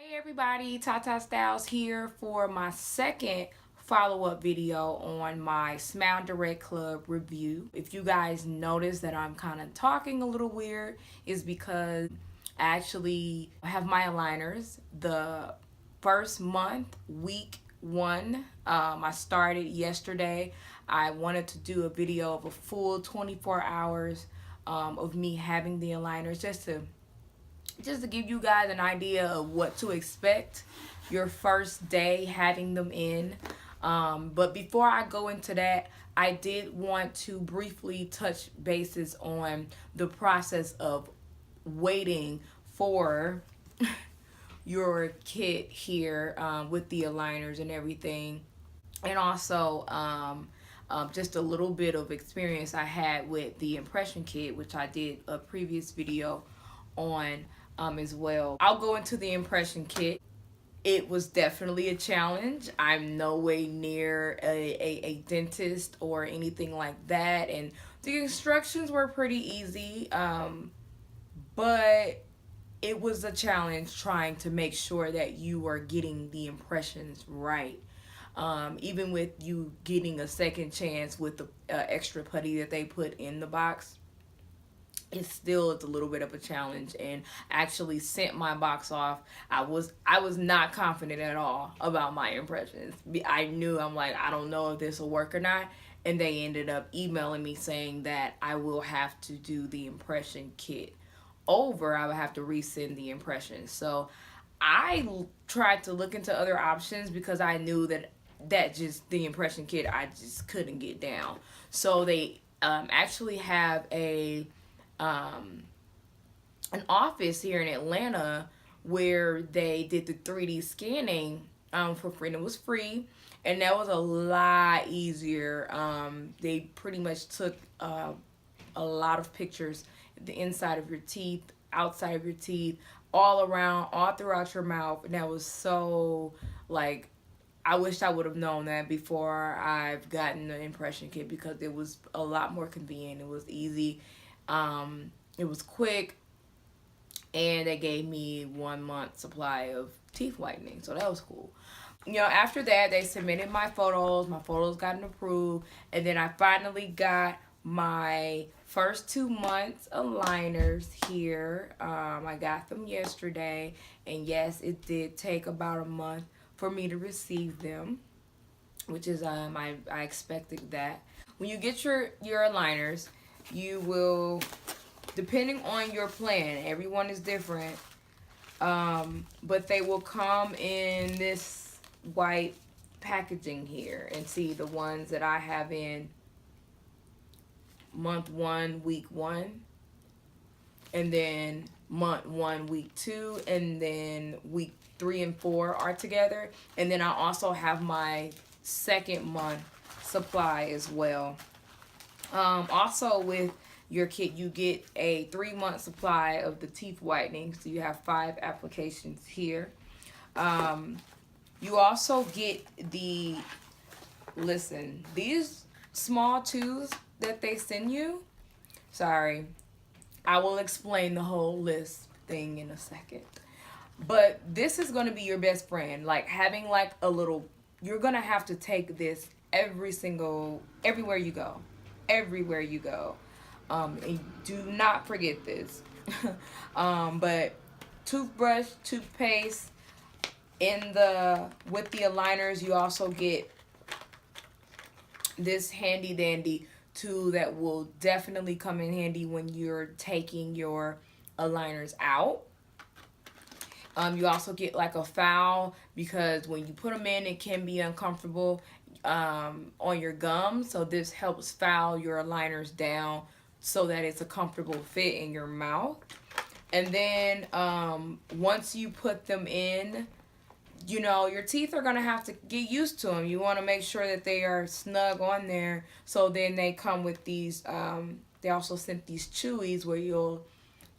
Hey everybody, Tata Styles here for my second follow-up video on my Smile Direct Club review. If you guys notice that I'm kind of talking a little weird, is because I actually have my aligners. The first month, week one, I started yesterday. I wanted to do a video of a full 24 hours of me having the aligners just to give you guys an idea of what to expect your first day having them in. But before I go into that, I did want to briefly touch bases on the process of waiting for your kit here with the aligners and everything. And also, just a little bit of experience I had with the impression kit, which I did a previous video on as well. I'll go into the impression kit. It was definitely a challenge. I'm no way near a dentist or anything like that, and the instructions were pretty easy, but it was a challenge trying to make sure that you are getting the impressions right. Even with you getting a second chance with the extra putty that they put in the box, it still is a little bit of a challenge. And actually sent my box off. I was not confident at all about my impressions. I knew, I'm like, I don't know if this will work or not. And they ended up emailing me saying that I will have to do the impression kit over. I would have to resend the impressions. So I tried to look into other options because I knew that just the impression kit I just couldn't get down. So they actually have an office here in Atlanta where they did the 3D scanning for free. And it was free, and that was a lot easier. They pretty much took a lot of pictures, the inside of your teeth, outside of your teeth, all around, all throughout your mouth. And that was so, like, I wish I would have known that before I've gotten the impression kit, because it was a lot more convenient. It was easy. It was quick, and they gave me 1 month supply of teeth whitening, so that was cool. You know, after that, they submitted my photos. My photos got approved, and then I finally got my first 2 months aligners here. I got them yesterday, and yes, it did take about a month for me to receive them, which is I expected that. When you get your aligners, you will, depending on your plan, everyone is different, but they will come in this white packaging here. And see, the ones that I have in month 1, week 1, and then month 1, week 2, and then week 3 and 4 are together. And then I also have my second month supply as well. Also with your kit, you get a 3-month supply of the teeth whitening, so you have 5 applications here. You also get these small tubes that they send you. Sorry, I will explain the whole list thing in a second. But this is going to be your best friend. Like, having like a little, you're going to have to take this everywhere you go. Everywhere you go. And do not forget this. But toothbrush, toothpaste, with the aligners, you also get this handy dandy tool that will definitely come in handy when you're taking your aligners out. You also get like a file, because when you put them in, it can be uncomfortable on your gums. So this helps file your aligners down so that it's a comfortable fit in your mouth. And then once you put them in, you know, your teeth are going to have to get used to them. You want to make sure that they are snug on there. So then they come with these, they also sent these chewies where you'll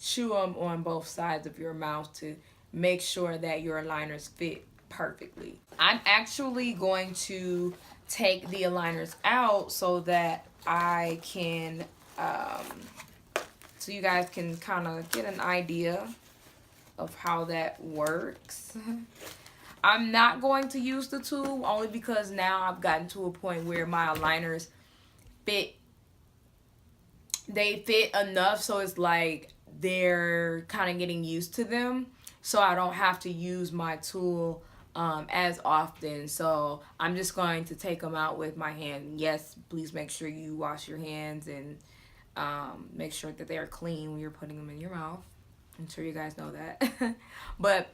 chew them on both sides of your mouth to make sure that your aligners fit perfectly. I'm actually going to take the aligners out so that I can, so you guys can kind of get an idea of how that works. I'm not going to use the tube only because now I've gotten to a point where my aligners fit. They fit enough so it's like they're kind of getting used to them. So I don't have to use my tool as often. So I'm just going to take them out with my hand. Yes, please make sure you wash your hands and make sure that they are clean when you're putting them in your mouth. I'm sure you guys know that. But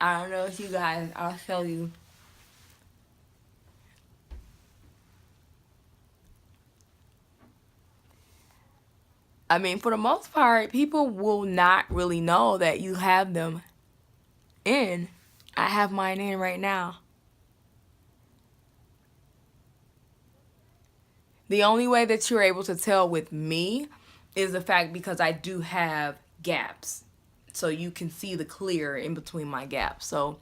I don't know if you guys, I'll show you. I mean, for the most part, people will not really know that you have them in. I have mine in right now. The only way that you're able to tell with me is the fact because I do have gaps. So you can see the clear in between my gaps. So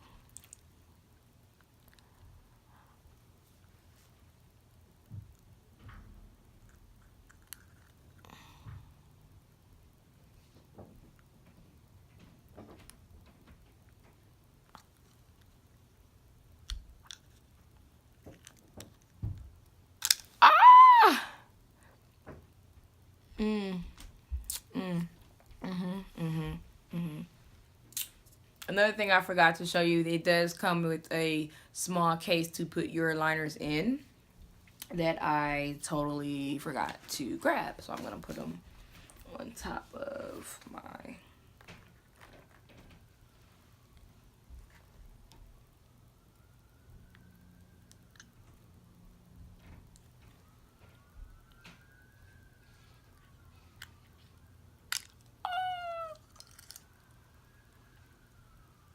ah mm, mm, mhm, mhm, mhm. Another thing I forgot to show you, it does come with a small case to put your liners in that I totally forgot to grab. So I'm going to put them on top of my...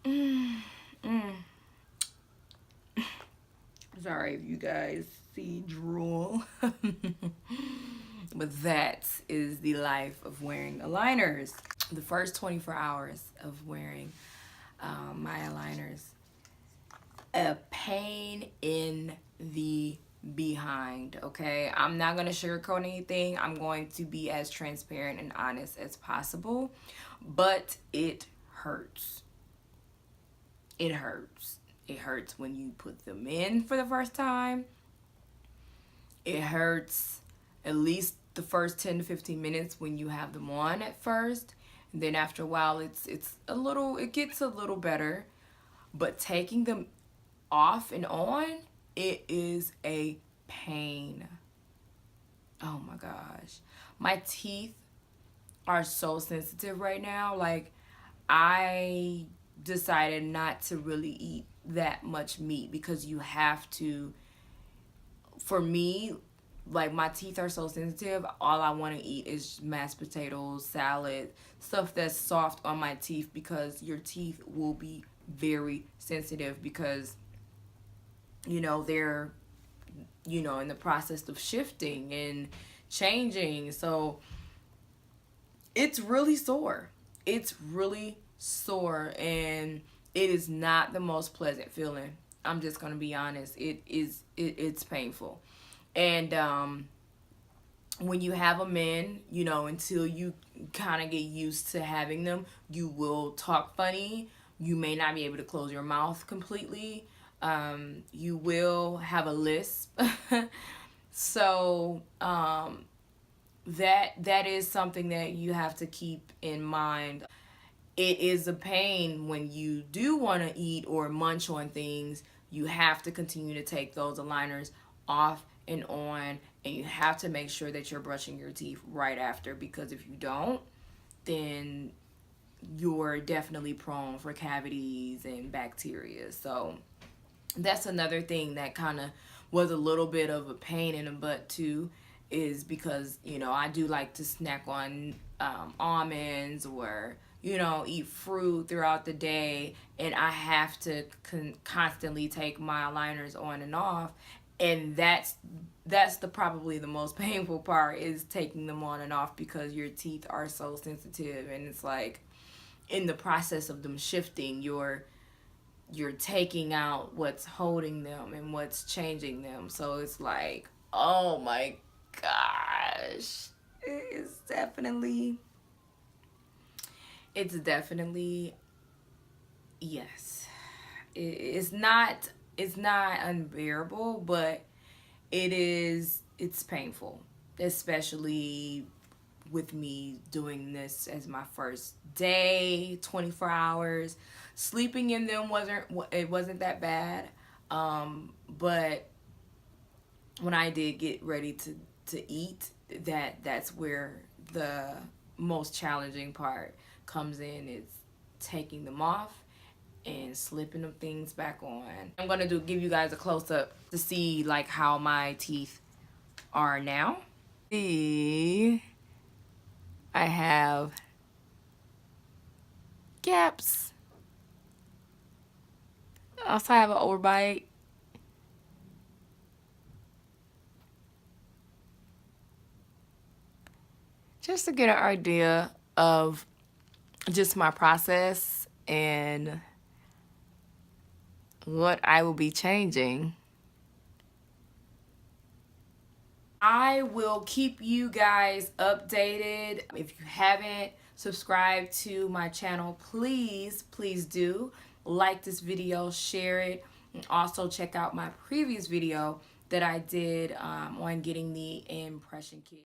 Mm, mm. Sorry if you guys see drool. But that is the life of wearing aligners. The first 24 hours of wearing my aligners, a pain in the behind. Okay, I'm not gonna sugarcoat anything. I'm going to be as transparent and honest as possible, but it hurts. It hurts. It hurts when you put them in for the first time. It hurts at least the first 10 to 15 minutes when you have them on at first. And then after a while it gets a little better. But taking them off and on, it is a pain. Oh my gosh. My teeth are so sensitive right now. Like, I decided not to really eat that much meat because you have to, for me, like, my teeth are so sensitive. All I want to eat is mashed potatoes, salad, stuff that's soft on my teeth, because your teeth will be very sensitive because, you know, they're, you know, in the process of shifting and changing. So it's really sore. It's really sore, and it is not the most pleasant feeling. I'm just gonna be honest. It's painful. And when you have them in, you know, until you kind of get used to having them, you will talk funny. You may not be able to close your mouth completely. You will have a lisp. So that is something that you have to keep in mind. It is a pain when you do want to eat or munch on things. You have to continue to take those aligners off and on, and you have to make sure that you're brushing your teeth right after, because if you don't, then you're definitely prone for cavities and bacteria. So that's another thing that kind of was a little bit of a pain in the butt too, is because, you know, I do like to snack on almonds, or, you know, eat fruit throughout the day, and I have to constantly take my aligners on and off. And that's the probably the most painful part, is taking them on and off, because your teeth are so sensitive, and it's like, in the process of them shifting, you're taking out what's holding them and what's changing them. So it's like, oh my gosh, it is definitely It's definitely, yes. It's not, it's not unbearable, but it's painful, especially with me doing this as my first day, 24 hours. Sleeping in them wasn't that bad. But when I did get ready to eat, that's where the most challenging part comes in. It's taking them off and slipping them things back on. I'm gonna give you guys a close up to see like how my teeth are now. See, I have gaps. Also, I have an overbite. Just to get an idea of just my process and what I will be changing. I will keep you guys updated. If you haven't subscribed to my channel, please do like this video, share it, and also check out my previous video that I did on getting the impression kit.